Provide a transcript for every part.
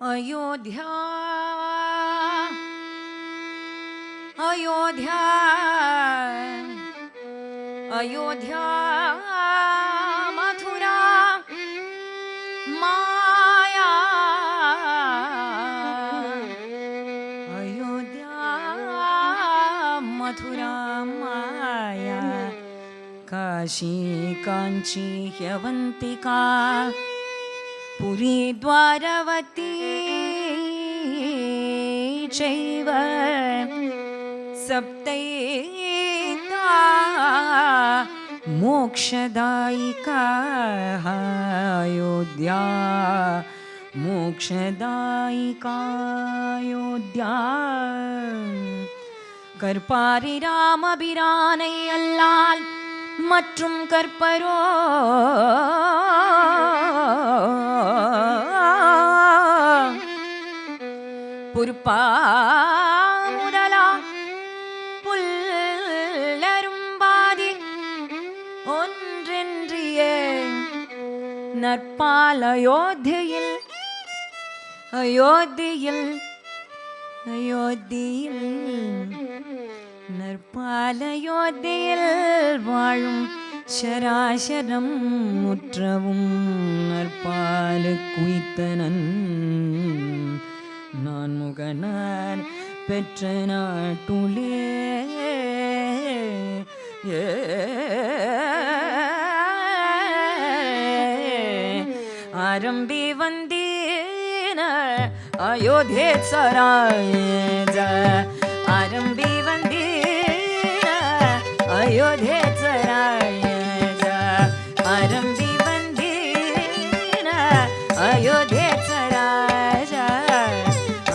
अयोध्या अयोध्या अयोध्या मथुरा माया अयोध्या मथुरा माया काशी कांची ह्यवंतिका पुरी द्वारवती चैव सप्तैता मोक्षदायिका अयोध्या मोक्षदायिका अयोध्या कर्पारि रामபிரானை அல்லால் மற்றும் கற்பரோ புற்பாமுதலா புல்லரும்பாதி ஒன்றென்றிய நற்பால் அயோத்தியில் அயோத்தியில் அயோத்தியில் நற்பாலயோத்தியில் வாழும் சராசரம் முற்றவும் நற்பாலு குய்த்தனன் நான் முகனார் பெற்ற நாட்டுளே ஆரம்பி வந்தீன अयोध्येचा राजा आरंभी वंदीन अयोध्येचा राजा आरंभी वंदीन अयोध्येचा राजा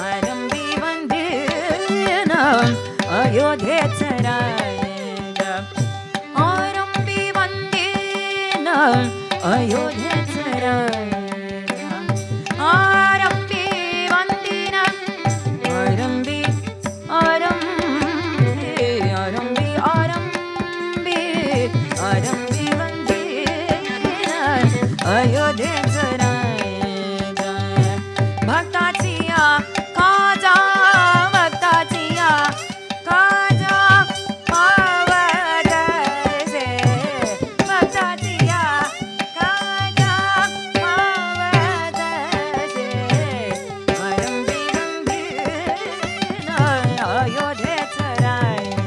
आरंभी वंदीन अयोध्येचा राजा आरंभी वंदीन अयोध्येचा राजा अयोध्येचा राजा भक्ताचिया काजा भक्ताचिया काजा पावदसे भक्ताचिया काजा पावदसे आरंभी वंदीन अयोध्येचा राजा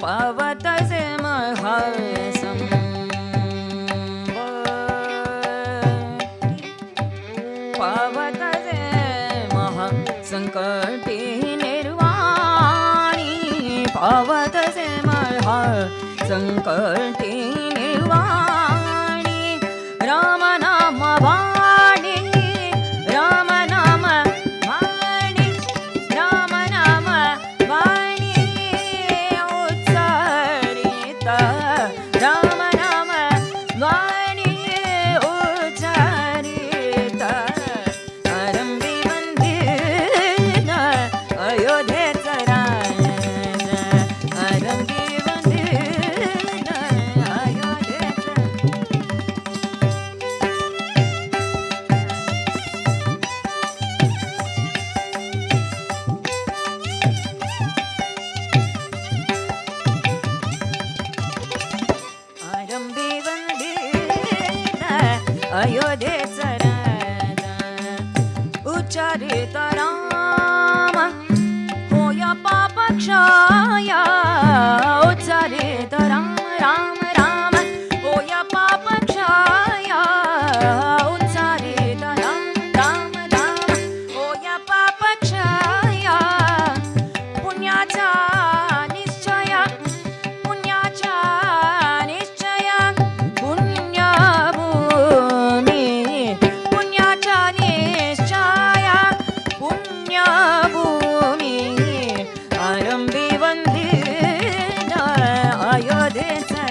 पावतसे महासं पावतसे महासंकटे निर्वाणी पावतसे महासंकटे निर्वाणी राम नाम वाणी राम नाम वाणी राम नाम वाणी राम नाम वाणी उच्चारित आरंभी वंदीन अयोध्येचा राजा आरंभी वंदीन अयोध्येचा आरंभी वंदीन अयोध्येचा राजा उच्चारित राम होया पापक्षया उच्चारित राम राम राम होया पापक्षया उच्चारित राम राम राम होया पापक्षया पुण्याचा निश्चय पुण्याचा निश्चय पुण्यभूमी पुण्याचा निश्चय पुण्यभूमी आरंभी वंदीन अयोध्येचा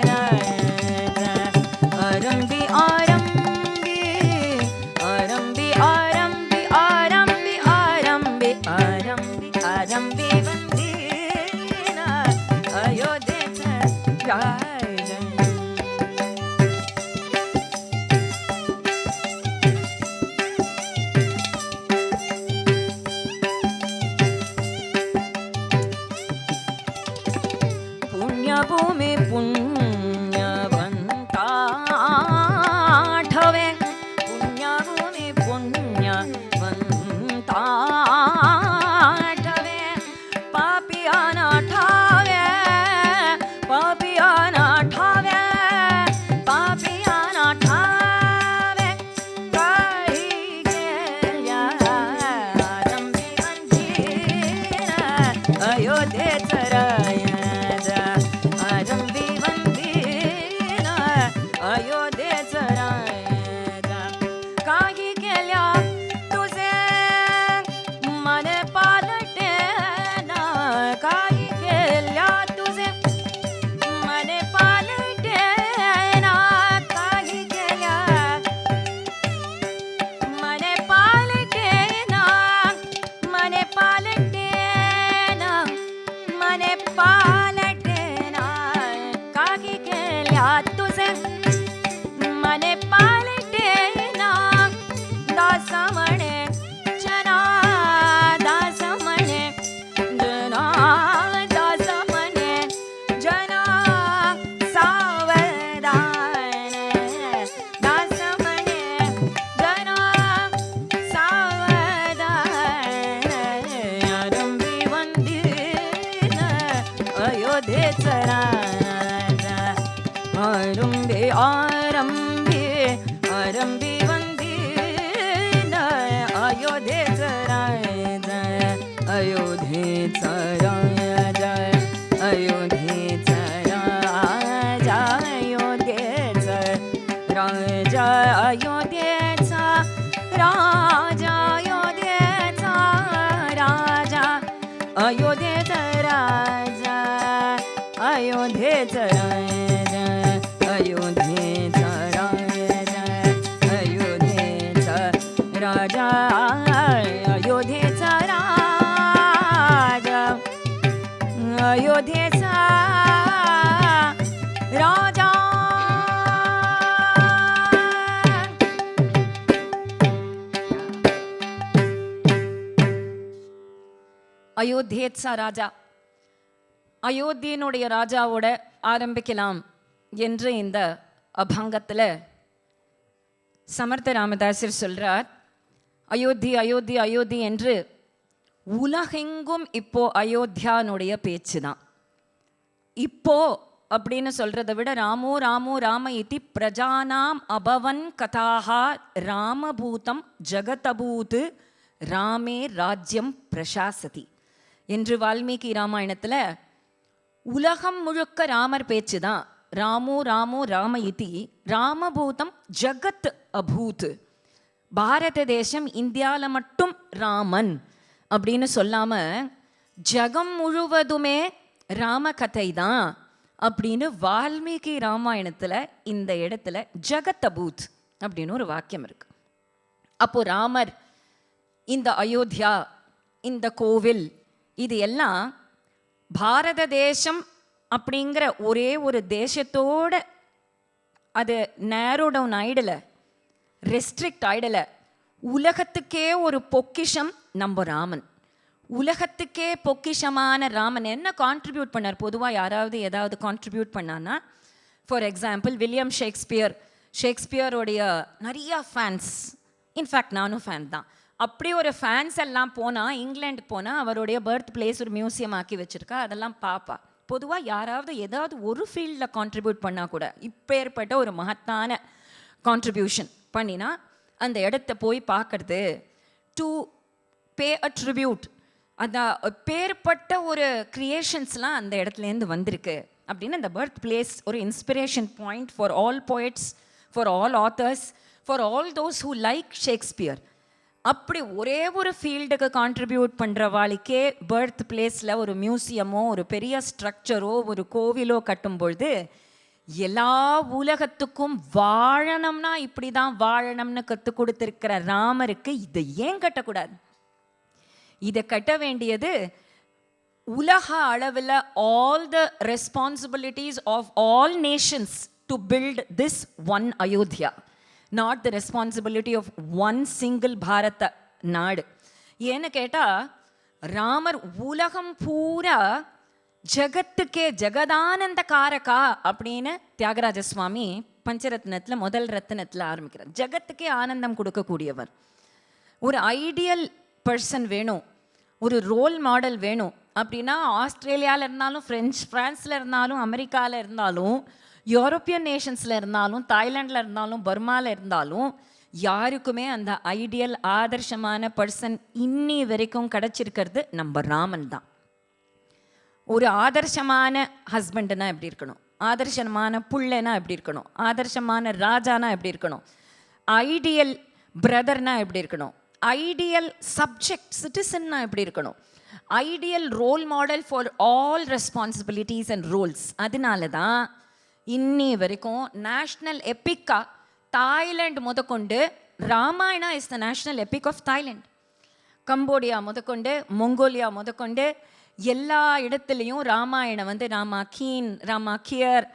आरंभी आरंभी वंदीन अयोध्येचा राजा अयोध्येचा राजा अयोध्येचा राजा अयोध्येचा राजा अयोध्येचा राजा अयोध्येचा राजा अयोध्येचा राजा अयोध्येचा राजा अयोध्येचा राजा अयोध्येचा राजा अयोध्येचा राजा. அயோத்தியேச்சா ராஜா, அயோத்தியினுடைய ராஜாவோட ஆரம்பிக்கலாம் என்று இந்த அபங்கத்தில் சமர்த்த ராமதாசர் சொல்றார். அயோத்தி அயோத்தி அயோத்தி என்று உலகெங்கும் இப்போ அயோத்தியானுடைய பேச்சு தான். இப்போ அப்படின்னு சொல்றதை விட ராமோ ராமோ ராம இதி பிரஜானாம் அபவன் கதாஹா ராமபூதம் ஜகதபூத் ராமே ராஜ்யம் பிரசாசதி என்று வால்மீகி ராமாயணத்தில் உலகம் முழுக்க ராமர் பேச்சு தான். ராமோ ராமோ ராம இதி ராமபூதம் ஜகத் அபூத். பாரத தேசம் இந்தியாவில் மட்டும் ராமன் அப்படின்னு சொல்லாம ஜகம் முழுவதுமே ராம கதை தான் அப்படின்னு வால்மீகி ராமாயணத்தில் இந்த இடத்துல ஜகத் அபூத் அப்படின்னு ஒரு வாக்கியம் இருக்கு. அப்போ ராமர், இந்த அயோத்தியா, இந்த கோவில், இது எல்லாம் பாரத தேசம் அப்படிங்கிற ஒரே ஒரு தேசத்தோட அது நேரோ டவுன் ஆயிடலை, ரெஸ்ட்ரிக்ட் ஆயிடலை. உலகத்துக்கே ஒரு பொக்கிஷம் நம்ம ராமன். உலகத்துக்கே பொக்கிஷமான ராமன் என்ன கான்ட்ரிபியூட் பண்ணார்? பொதுவாக யாராவது ஏதாவது கான்ட்ரிபியூட் பண்ணான்னா, ஃபார் எக்ஸாம்பிள் வில்லியம் ஷேக்ஸ்பியரோடைய நிறையா ஃபேன்ஸ், இன்ஃபேக்ட் நானும் ஃபேன் தான். அப்படி ஒரு ஃபேன்ஸ் எல்லாம் போனால், இங்கிலாந்துக்கு போனால் அவருடைய பர்த் பிளேஸ் ஒரு மியூசியம் ஆக்கி வச்சுருக்கா, அதெல்லாம் பார்ப்பா. பொதுவாக யாராவது ஏதாவது ஒரு ஃபீல்டில் கான்ட்ரிபியூட் பண்ணால் கூட, இப்போ ஏற்பட்ட ஒரு மகத்தான கான்ட்ரிபியூஷன் பண்ணினா அந்த இடத்த போய் பார்க்கறது, டு பே அ ட்ரிபியூட், அந்த பேர்பட்ட ஒரு க்ரியேஷன்ஸ்லாம் அந்த இடத்துலேருந்து வந்திருக்கு அப்படின்னு அந்த பர்த் பிளேஸ் ஒரு inspiration point for all poets, for all authors, for all those who like Shakespeare. அப்படி ஒரே ஒரு ஃபீல்டுக்கு கான்ட்ரிபியூட் பண்ணுற வாளிக்கே பர்த் பிளேஸில் ஒரு மியூசியமோ ஒரு பெரிய ஸ்ட்ரக்சரோ ஒரு கோவிலோ கட்டும்பொழுது எல்லா உலகத்துக்கும் வாழணும்னா இப்படி தான் வாழணும்னு கற்றுக் கொடுத்துருக்கிற ராமருக்கு இதை ஏன் கட்டக்கூடாது? இதை கட்ட வேண்டியது உலக அளவில் all the responsibilities of all nations to build this one Ayodhya, not the responsibility of one single Bharata நாடு. ஏன்னு கேட்டால் ராமர் உலகம் பூரா ஜகத்துக்கே ஜெகதானந்த காரகா அப்படின்னு தியாகராஜ சுவாமி பஞ்சரத்னத்தில் முதல் ரத்னத்தில் ஆரம்பிக்கிறார். ஜகத்துக்கே ஆனந்தம் கொடுக்கக்கூடியவர். ஒரு ஐடியல் பர்சன் வேணும், ஒரு ரோல் மாடல் வேணும் அப்படின்னா ஆஸ்திரேலியாவில் இருந்தாலும், ஃப்ரான்ஸில் இருந்தாலும், அமெரிக்காவில் இருந்தாலும், யூரோப்பியன் நேஷன்ஸில் இருந்தாலும், தாய்லாண்டில் இருந்தாலும், பர்மாவில் இருந்தாலும், யாருக்குமே அந்த ஐடியல் ஆதர்ஷமான பர்சன் இன்னி வரைக்கும் கிடச்சிருக்கிறது நம்ம ராமன் தான். ஒரு ஆதர்ஷமான ஹஸ்பண்டுனா எப்படி இருக்கணும், ஆதர்ஷமான புள்ளனா எப்படி இருக்கணும், ஆதர்ஷமான ராஜானா எப்படி இருக்கணும், ஐடியல் பிரதர்னா எப்படி இருக்கணும், ஐடியல் சப்ஜெக்ட் சிட்டிசன்னா எப்படி இருக்கணும், ideal role model for all responsibilities and roles. அதனால தான் இன்னி வரைக்கும் நேஷ்னல் எப்பிக்கா தாய்லாந்து முதற்கொண்டு Ramayana is the national epic of Thailand. Cambodia முதற்கொண்டு, மொங்கோலியா முதற்கொண்டு எல்லா இடத்துலையும் ராமாயணம் ராமா கீன், ராமா கியர்,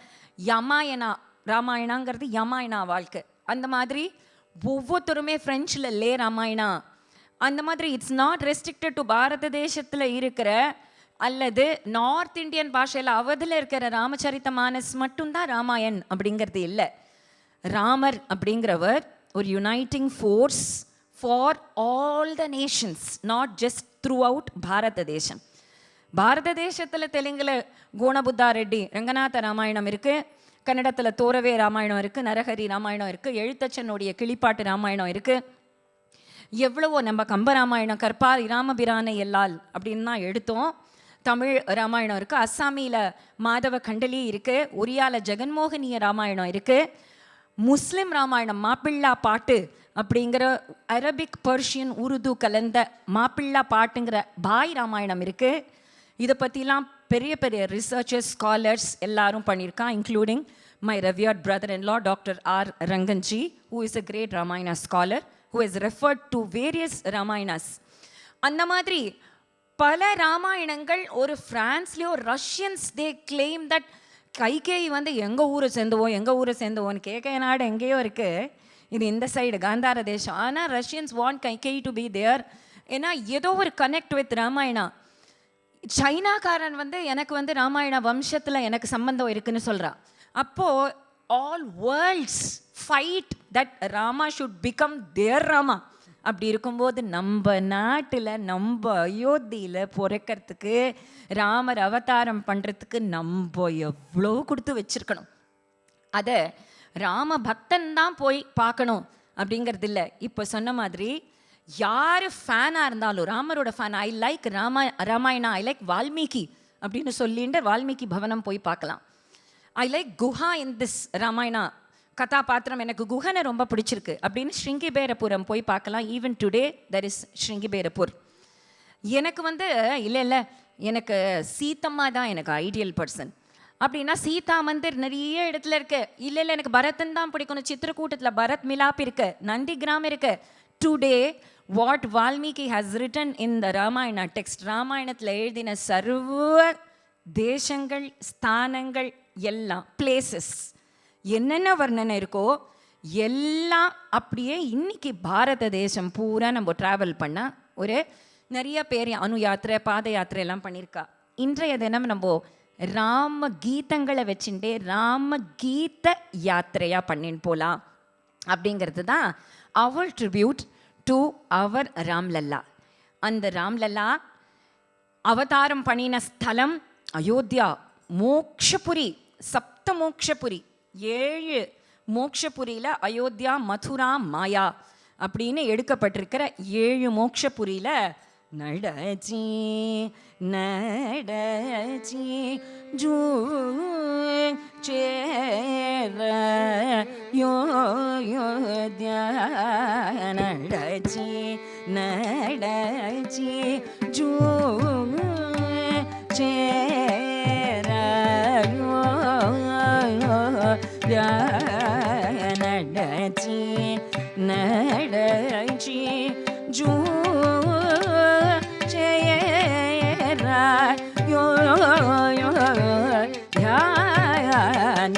யமாயணா, ராமாயணாங்கிறது யமாயணா வாழ்க்கை. அந்த மாதிரி ஒவ்வொருத்தருமே ஃப்ரெஞ்சில் லே ராமாயணா, அந்த மாதிரி it's not restricted to Bharata தேசத்தில் இருக்கிற அல்லது நார்த் இந்தியன் பாஷையில் அவதில் இருக்கிற ராமச்சரித்த மானஸ் மட்டும்தான் ராமாயண் அப்படிங்கிறது இல்லை. ராமர் அப்படிங்கிறவர் ஒரு uniting force for all the nations, not just throughout Bharata தேசம். பாரத தேசத்தில் தெலுங்கில் கோணபுத்தா ரெட்டி ரங்கநாத ராமாயணம் இருக்குது, கன்னடத்தில் தோரவே ராமாயணம் இருக்குது, நரஹரி ராமாயணம் இருக்குது, எழுத்தச்சனுடைய கிளிப்பாட்டு ராமாயணம் இருக்குது, எவ்வளவோ நம்ம கம்பராமாயணம், கற்பாரி ராமபிரானை எல்லால் அப்படின்னு தான் எடுத்தோம். தமிழ் ராமாயணம் இருக்குது, அஸ்ஸாமியில் மாதவ கண்டலி இருக்குது, ஒரியாவில் ஜெகன்மோகனிய ராமாயணம் இருக்குது, முஸ்லிம் ராமாயணம் மாப்பிள்ளா பாட்டு அப்படிங்கிற அரபிக், பர்ஷியன், உருது கலந்த மாப்பிள்ளா பாட்டுங்கிற பாய் ராமாயணம் இருக்குது. இதை பற்றிலாம் பெரிய பெரிய ரிசர்ச்சர்ஸ், ஸ்காலர்ஸ் எல்லாரும் பண்ணியிருக்கான், including my revered brother-in-law Dr. R. Ranganji, who is a great Ramayana scholar, who has referred to various Ramayanas. அந்த மாதிரி பல ராமாயணங்கள் ஒரு ஃப்ரான்ஸ்லேயோ Russians they claim that Kaikeyi வந்து எங்கள் ஊரை சேர்ந்துவோன்னு கேட்க நாடு எங்கேயோ இருக்குது, இது இந்த சைடு காந்தார தேசம். ஆனால் Russians want Kaikeyi to be there. ஏன்னா ஏதோ ஒரு கனெக்ட் வித் ராமாயணா. சைனாக்காரன் வந்து எனக்கு வந்து ராமாயண வம்சத்தில் எனக்கு சம்பந்தம் இருக்குன்னு சொல்கிறான். அப்போது all worlds fight that Rama should become their Rama. அப்படி இருக்கும்போது நம்ம நாட்டில், நம்ம அயோத்தியில் பிறக்கிறதுக்கு, ராமர் அவதாரம் பண்ணுறதுக்கு நம்ம எவ்வளோ கொடுத்து வச்சுருக்கணும். அதை ராம பக்தன் தான் போய் பார்க்கணும் அப்படிங்கிறது இல்லை. இப்போ சொன்ன மாதிரி யார் ஃபேனாக இருந்தாலும், ராமரோட fan, I like Ramayana, I like Valmiki அப்படின்னு சொல்லிட்டு வால்மீகி பவனம் போய் பார்க்கலாம். I like Guha in this Ramayana கதாபாத்திரம், எனக்கு குஹனை ரொம்ப பிடிச்சிருக்கு அப்படின்னு ஸ்ருங்கிபேரபுரம் போய் பார்க்கலாம். Even today there is Sringaverapur. எனக்கு வந்து இல்லை எனக்கு சீத்தம்மா தான் எனக்கு ஐடியல் பர்சன் அப்படின்னா சீதா மந்திர் நிறைய இடத்துல இருக்கு. இல்லை எனக்கு பரதன் தான் பிடிக்கணும், சித்திரக்கூட்டத்தில் பரத் மிலாப் இருக்கு, நந்தி கிராம் இருக்கு. Today what Valmiki has written in the Ramayana text, ராமாயணத்தில் எழுதின சர்வ தேசங்கள், ஸ்தானங்கள் எல்லாம், பிளேசஸ், என்னென்ன வர்ணனை இருக்கோ எல்லாம் அப்படியே இன்னைக்கு பாரத தேசம் பூரா நம்ம ட்ராவல் பண்ணால் ஒரு நிறைய பேர் அணு யாத்திரை, பாத யாத்திரை எல்லாம் பண்ணியிருக்கா. இன்றைய தினம் நம்ம ராம கீதங்களை வச்சுட்டே ராம கீத யாத்திரையாக பண்ணின்னு போகலாம் அப்படிங்கிறது தான் அவர் ட்ரிபியூட் டு அவர் ராம்லல்லா. அந்த ராம்லல்லா அவதாரம் பண்ணின ஸ்தலம் அயோத்தியா, மோக்ஷபுரி, சப்த மோக்ஷபுரி, 7 மோக்ஷபுரியில் அயோத்தியா, மதுரா, மாயா அப்படின்னு எடுக்கப்பட்டிருக்கிற 7 மோக்ஷபுரியில் நடச்சி நடச்சி ஜூ சேர யோத்யா நடச்சி நடச்சி ஜூ சேர நடச்சி நடச்சி ஜூ சேர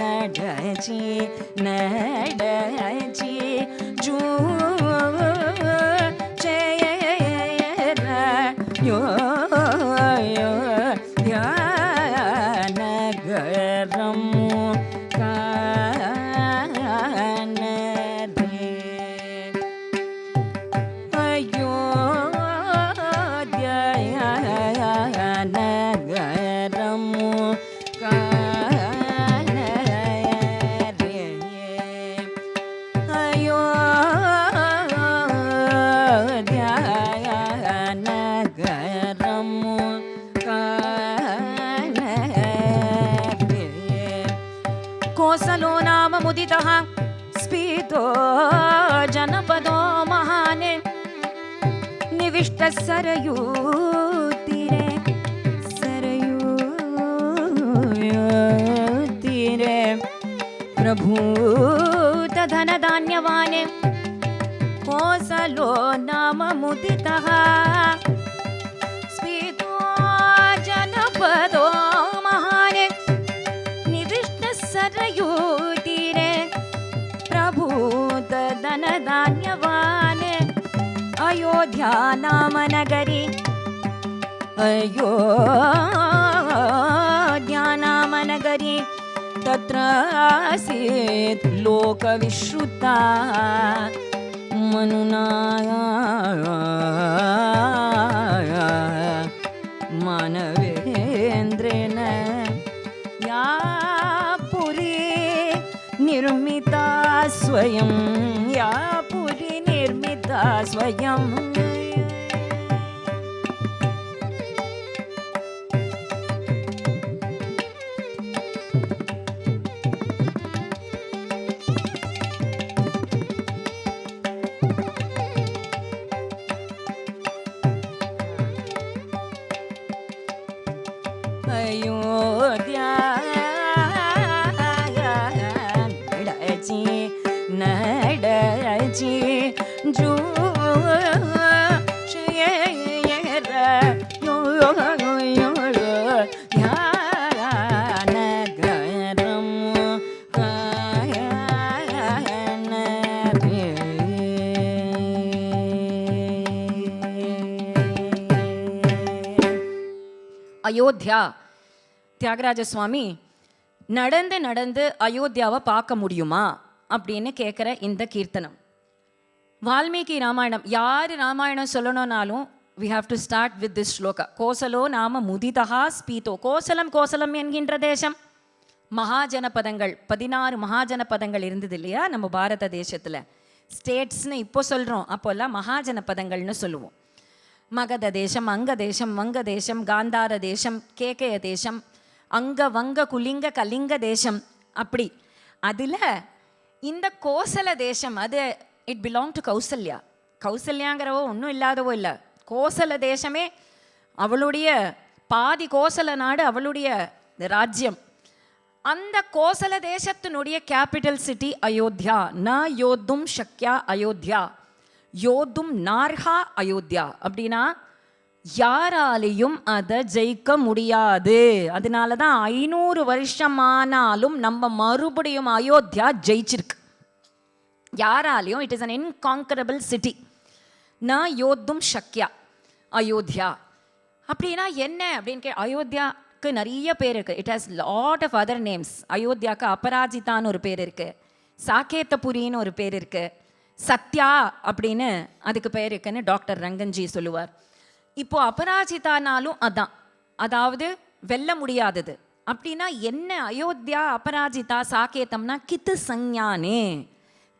நடச்சி நடச்சி ஜூ சேர நகரம் कोसलो नाम मुदितः स्फीतो जनपदो महाने निविष्ट सरयू तीरे सरयू तीरे प्रभूत धन धान्यवाने कोसलो नाम मुदितः स्फीतो जनपदो महाने सरयू तीरे प्रभूत धन धान्यवान अयोध्या नाम नगरी अयोध्या नाम नगरी तत्र आसीत् लोकविश्रुता मनुना मानवेन्द्रेण या पुरी स्वयं या पुरी निर्मिता स्वयं अयोध्या नडची जू அயோத்தியா. தியாகராஜ சுவாமி நடந்து நடந்து அயோத்தியாவை பார்க்க முடியுமா அப்படின்னு கேட்குற இந்த கீர்த்தனம். வால்மீகி ராமாயணம், யார் Ramayanam சொல்லணும்னாலும் we have to start with this shloka. கோசலோ நாம முதிதா ஸ்பீதோ. கோசலம் கோசலம் என்கின்ற தேசம். மகாஜனபதங்கள் 16 மகாஜனபதங்கள் இருந்தது இல்லையா நம்ம பாரத தேசத்தில். ஸ்டேட்ஸ்னு இப்போ சொல்கிறோம், அப்போல்லாம் மகாஜனபதங்கள்னு சொல்லுவோம். மகத தேசம், அங்க தேசம், வங்க தேசம், காந்தார தேசம், கேகய தேசம், அங்க வங்க குலிங்க கலிங்க தேசம், அப்படி. அதில் இந்த கோசல தேசம், அது இட் பிலாங் டு கௌசல்யா. கௌசல்யாங்கிறவோ ஒன்றும் இல்லாதவோ இல்லை, கோசல தேசமே அவளுடைய பாதி. கோசல நாடு அவளுடைய ராஜ்யம். அந்த கோசல தேசத்தினுடைய கேபிட்டல் சிட்டி அயோத்தியா. ந யோத்தும் சக்யா அயோத்தியா, யோத்தும் நார்ஹா அயோத்தியா. அப்படின்னா யாராலையும் அதை ஜெயிக்க முடியாது. அதனால தான் 500 வருஷமானாலும் நம்ம மறுபடியும் அயோத்தியா ஜெயிச்சிருக்கு. யாராலையும் இட் இஸ் அன் இன்கான்கரபிள் சிட்டி. ந யோத்தும் சக்யா அயோத்தியா. அப்படின்னா என்ன அப்படின்னு அயோத்தியாவுக்கு நிறைய பேர் இருக்குது. It has lot of other names. அயோத்தியாவுக்கு அபராஜிதான்னு ஒரு பேர் இருக்குது, சாகேத்தபுரின்னு ஒரு பேர் இருக்குது, சத்யா அப்படின்னு அதுக்கு பேர் இருக்குன்னு டாக்டர் ரங்கன்ஜி சொல்லுவார். இப்போ அபராஜிதானாலும் அதான், அதாவது வெல்ல முடியாதது. அப்படின்னா என்ன? அயோத்தியா, அபராஜிதா, சாகேதம்னா கித்து சஞ்ஞானே.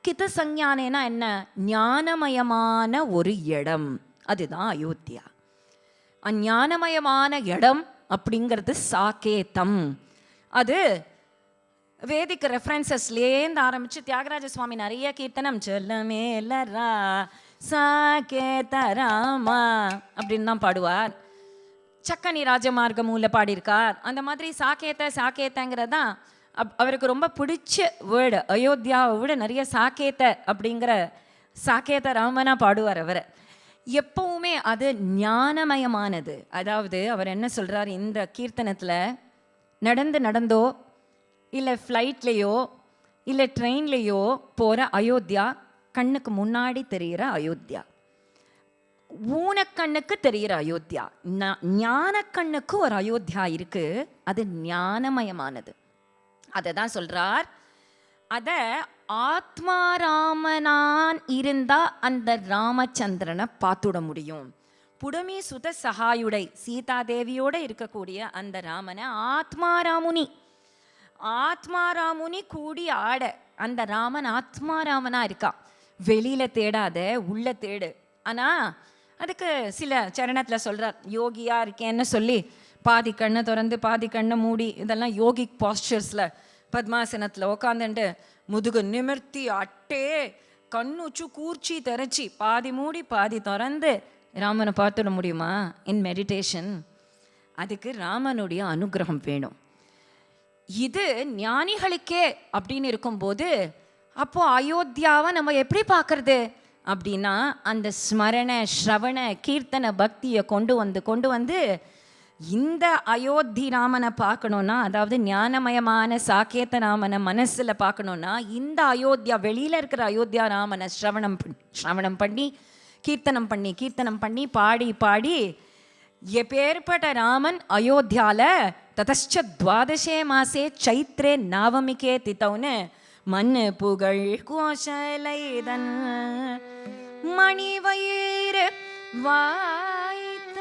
கித்து சஞ்ஞானேனா என்ன? ஞானமயமான ஒரு இடம், அதுதான் அயோத்தியா. அஞ்ஞானமயமான இடம் அப்படிங்கிறது சாகேதம். அது வேதிக் ரெஃபரன்சஸ்லேருந்து ஆரம்பித்து தியாகராஜ சுவாமி நிறைய கீர்த்தனம் செல்லமேலரா சாகேதராமா அப்படின்னு தான் பாடுவார். சக்கனி ராஜமார்க்கமூல பாடியிருக்கார். அந்த மாதிரி சாகேத்தங்கிறதான் அவருக்கு ரொம்ப பிடிச்ச வேர்டு. அயோத்தியாவை விட நிறைய சாகேத்த அப்படிங்கிற சாகேத ராமனா பாடுவார் அவர் எப்பவுமே. அது ஞானமயமானது. அதாவது அவர் என்ன சொல்கிறார் இந்த கீர்த்தனத்தில், நடந்தோ இல்லை ஃப்ளைட்லேயோ இல்லை ட்ரெயின்லேயோ போகிற அயோத்தியா கண்ணுக்கு முன்னாடி தெரிகிற அயோத்தியா, ஊனக்கண்ணுக்கு தெரிகிற அயோத்தியா, ஞானக்கண்ணுக்கு ஒரு அயோத்தியா இருக்குது. அது ஞானமயமானது. அதை தான் சொல்கிறார். அதை ஆத்மாராமனான் இருந்தால் அந்த ராமச்சந்திரனை பார்த்துட முடியும். புடமி சுத சகாயுடை சீதாதேவியோடு இருக்கக்கூடிய அந்த ராமனை ஆத்மாராமுனி கூடி ஆட அந்த ராமன் ஆத்மாராமனாக இருக்கான். வெளியில் தேடாத, உள்ள தேடு. ஆனால் அதுக்கு சில சரணத்தில் சொல்கிறார், யோகியாக இருக்கேன்னு சொல்லி பாதி கண்ணை திறந்து பாதி கண்ணை மூடி, இதெல்லாம் யோகிக் பாஸ்டர்ஸில் பத்மாசனத்தில் உக்காந்துட்டு முதுகு நிமிர்த்தி அட்டே கண்ணுச்சு கூர்ச்சி திறச்சி பாதி மூடி பாதி திறந்து ராமனை பார்த்துட முடியுமா இன் மெடிடேஷன்? அதுக்கு ராமனுடைய அனுகிரகம் வேணும். இது ஞானிகளுக்கே அப்படின்னு இருக்கும்போது, அப்போது அயோத்தியாவை நம்ம எப்படி பார்க்கறது அப்படின்னா, அந்த ஸ்மரண ஸ்ரவண கீர்த்தன பக்தியை கொண்டு வந்து இந்த அயோத்தி ராமனை பார்க்கணுன்னா, அதாவது ஞானமயமான சாகேத ராமனை மனசில் பார்க்கணுன்னா, இந்த அயோத்தியா வெளியில் இருக்கிற அயோத்தியா ராமனை ஸ்ரவணம் பண்ணி கீர்த்தனம் பண்ணி பாடி எப்பேற்பட்ட ராமன் அயோத்தியால ததச்ச துவாதசே மாசே சைத்ரே நவமிகே தித்தவுன்னு மண்ணு புகழ் கோஷலைதன் மணிவயிறு வாய்த்தவனே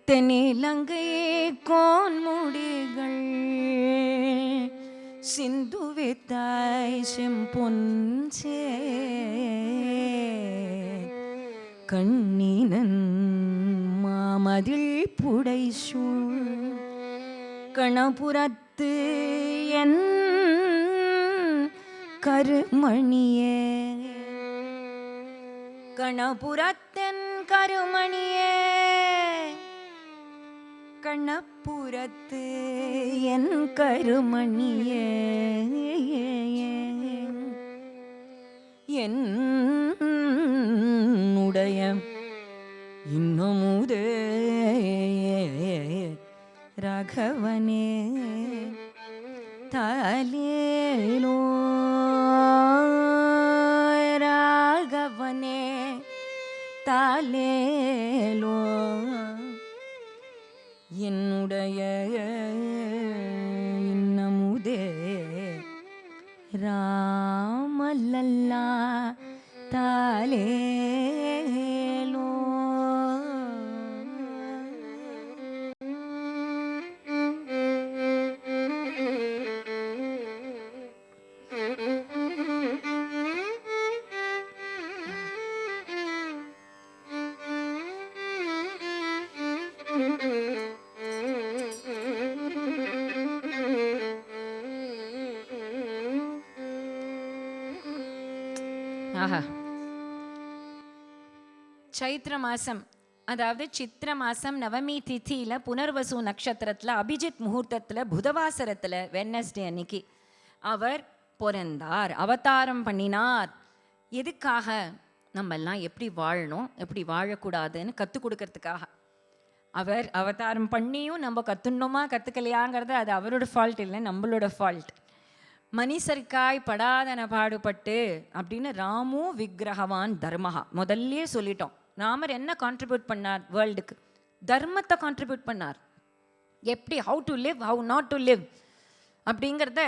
தென்னிலங்கை கோன்முடிகள் சிந்துவித்தாய் செம்பொன்சே கண்ணினன் மாமதில் புடைசூழ் கணபுரத்து என் கருமணியே கணபுரத்தன் கருமணியே கணபுரத்து என் கருமணியே என்னுடைய இன்னமுதே ராகவனே தாலேலோ ராகவனே தாலேலோ என்னுடைய இன்னமுதே ராமலல்லா தாலேலோ. ஆஹா, சைத்திர மாசம், அதாவது சித்திர மாசம் நவமி திதியில புனர்வசு நட்சத்திரத்துல அபிஜித் முகூர்த்தத்துல புதவாசரத்துல வெட்னஸ்டே அன்னைக்கு அவர் பிறந்தார், அவதாரம் பண்ணினார். எதுக்காக? நம்ம எல்லாம் எப்படி வாழணும், எப்படி வாழக்கூடாதுன்னு கற்றுக் கொடுக்கறதுக்காக. அவர் அவதாரம் பண்ணியும் நம்ம கற்றுனோமா கற்றுக்கலையாங்கிறது அது அவரோட ஃபால்ட் இல்லை, நம்மளோட ஃபால்ட். மனிசர்க்காய் படாதன பாடுபட்டு அப்படின்னு ராமு விக்கிரகவான் தர்மஹா முதல்லே சொல்லிட்டோம். ராமர் என்ன கான்ட்ரிபியூட் பண்ணார் வேர்ல்டுக்கு? தர்மத்தை கான்ட்ரிபியூட் பண்ணார். எப்படி, how to live, how not to live அப்படிங்கிறத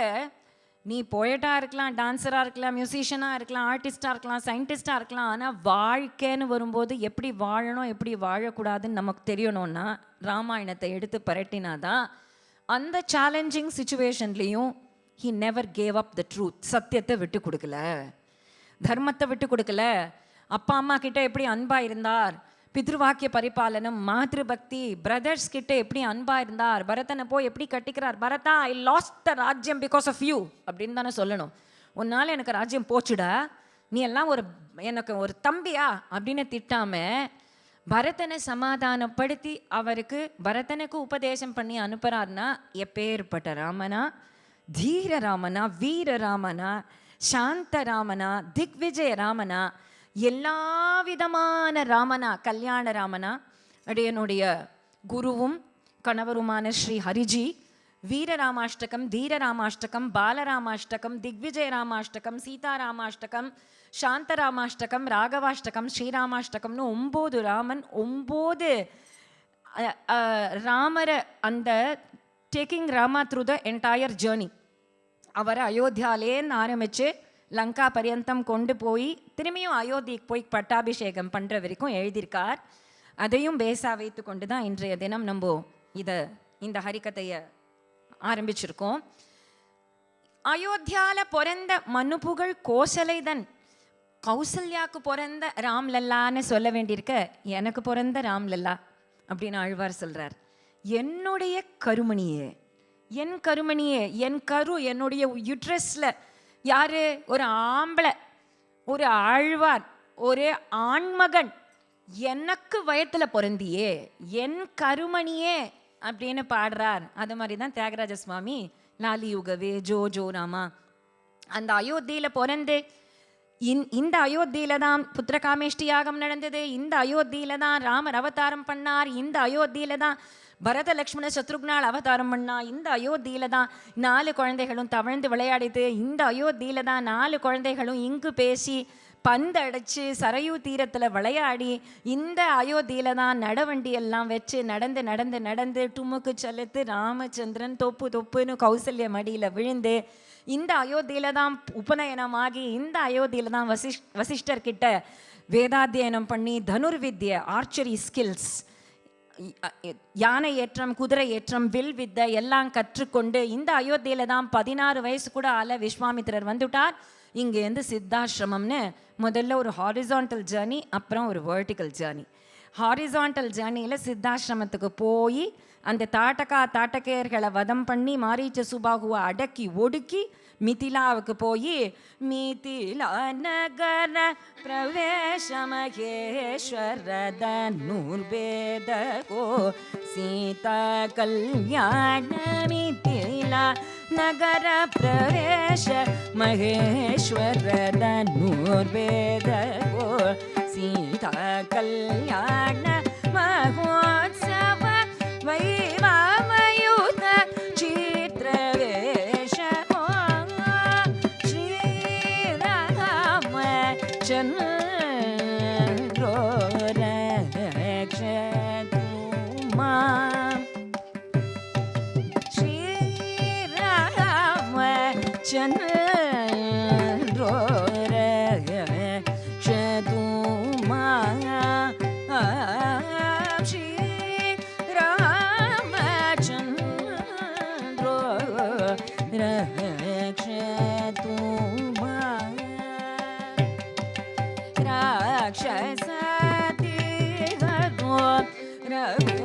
நீ போயட்டாக இருக்கலாம், டான்ஸராக இருக்கலாம், மியூசிஷியனாக இருக்கலாம், ஆர்டிஸ்டாக இருக்கலாம், சயின்டிஸ்டாக இருக்கலாம். ஆனால் வாழ்க்கைன்னு வரும்போது எப்படி வாழணும் எப்படி வாழக்கூடாதுன்னு நமக்கு தெரியணும்னா ராமாயணத்தை எடுத்து பரட்டினாதான் அந்த challenging சுச்சுவேஷன்லேயும் he never gave up the truth. சத்தியத்தை விட்டு கொடுக்கல, தர்மத்தை விட்டு கொடுக்கல. அப்பா அம்மா கிட்ட எப்படி அன்பா இருந்தார், பித்ருவாக்கிய பரிபாலனம், மாத்ரு பக்தி, பிரதர்ஸ் கிட்ட எப்படி அன்பா இருந்தார், பரதனை போய் எப்படி கட்டிக்கிறார். பரதா, ஐ லாஸ்ட் த ராஜ்யம் பிகாஸ் ஆஃப் யூ அப்படின்னு தானே சொல்லணும். உன்னால எனக்கு ராஜ்யம் போச்சுடா, நீ எல்லாம் எனக்கு ஒரு தம்பியா அப்படின்னு திட்டாம பரதனை சமாதானப்படுத்தி அவருக்கு பரதனுக்கு உபதேசம் பண்ணி அனுப்புறாருன்னா எப்பேற்பட்ட ராமனா, தீர ராமனா, வீர ராமனா, சாந்த ராமனா, திக்விஜய ராமனா, எல்லா விதமான ராமனா, கல்யாண ராமனா. அடையனுடைய குருவும் கணவருமான ஸ்ரீ ஹரிஜி வீரராமாஷ்டகம், தீரராமாஷ்டகம், பாலராமாஷ்டகம், திக்விஜய ராமாஷ்டகம், சீதாராமாஷ்டகம், சாந்தராமாஷ்டகம், ராகவாஷ்டகம், ஸ்ரீராமாஷ்டகம்னு 9 ராமன், 9 ராமரை அந்த taking Rama through the entire journey. அவரை அயோத்தியாலேன்னு ஆரம்பித்து லங்கா பரியந்தம் கொண்டு போய் திரும்பியும் அயோத்திக்கு போய் பட்டாபிஷேகம் பண்ணுற வரைக்கும் எழுதியிருக்கார். அதையும் பேஸாக வைத்து கொண்டு தான் இன்றைய தினம் நம்ம இந்த ஹரிக்கதையை ஆரம்பிச்சிருக்கோம். அயோத்தியாவில் பிறந்த மனுபுகழ் கோசலைதன், கௌசல்யாவுக்கு பிறந்த ராம்லல்லான்னு சொல்ல வேண்டியிருக்க எனக்கு பிறந்த ராம்லல்லா அப்படின்னு ஆழ்வார் சொல்கிறார். என்னுடைய கருமணியே, என் கருமணியே, என் கரு, என்னுடைய யுட்ரஸில் யாரு? ஒரு ஆம்பளை, ஒரு ஆழ்வார், ஒரு ஆண்மகன், எனக்கு வயத்தில் பிறந்தியே, என் கருமணியே அப்படின்னு பாடுறார். அது மாதிரி தான் தியாகராஜ சுவாமி லாலியுகவே ஜோ ஜோ ராமா அந்த அயோத்தியில் பிறந்து இந்த அயோத்தியில தான் புத்திரகாமேஷ்டி யாகம் நடந்தது, இந்த அயோத்தியில தான் ராமர் அவதாரம் பண்ணார், இந்த அயோத்தியில தான் பரத லக்ஷ்மண சத்ருக்னால் அவதாரம் பண்ணா, இந்த அயோத்தியில தான் 4 குழந்தைகளும் தவழ்ந்து விளையாடிது, இந்த அயோத்தியில தான் 4 குழந்தைகளும் இங்கு பேசி பந்தடிச்சு சரையூ தீரத்தில் விளையாடி, இந்த அயோத்தியில தான் நடவண்டி எல்லாம் வச்சு நடந்து நடந்து நடந்து டுமுக்கு செலுத்து ராமச்சந்திரன் தொப்பு தொப்புன்னு கௌசல்ய மடியில் விழுந்து, இந்த அயோத்தியில தான் உபநயனமாகி, இந்த அயோத்தியில தான் வசிஷ்டர்கிட்ட வேதாத்தியனம் பண்ணி தனுர்வித்ய ஆர்ச்சரி ஸ்கில்ஸ் யானை ஏற்றம், குதிரை ஏற்றம், வில் வித்தை எல்லாம் கற்றுக்கொண்டு இந்த அயோத்தியில தான் 16 வயசு கூட ஆல விஸ்வாமித்திரர் வந்துட்டார். இங்கேருந்து சித்தாசிரமம்னு முதல்ல ஒரு ஹாரிசான்டல் ஜேர்னி, அப்புறம் ஒரு வெர்டிக்கல் ஜேர்னி. ஹாரிசான்டல் ஜேர்னியில் சித்தாசிரமத்துக்கு போய் அந்த தாட்டகையர்களை வதம் பண்ணி மாரீச்ச சுபாகுவை அடக்கி ஒடுக்கி மிதிலாவுக்கு போய் மிதிலா நகர பிரவேச மகேஸ்வர தனுர்வேதகோ சீதா கல்யாண மிதிலா நகர பிரவேச மகேஸ்வர தனுர்வேதகோ சீதா கல்யாண மகோத்சவ வைவாமயுத சித்ரவேஷமோ ஸ்ரீராம சந்திரோ ரக்ஷது மாம் ஸ்ரீராம சந்திரோ ரக்ஷது மாம் रक्षतु मां राक्षसाति हरो रघु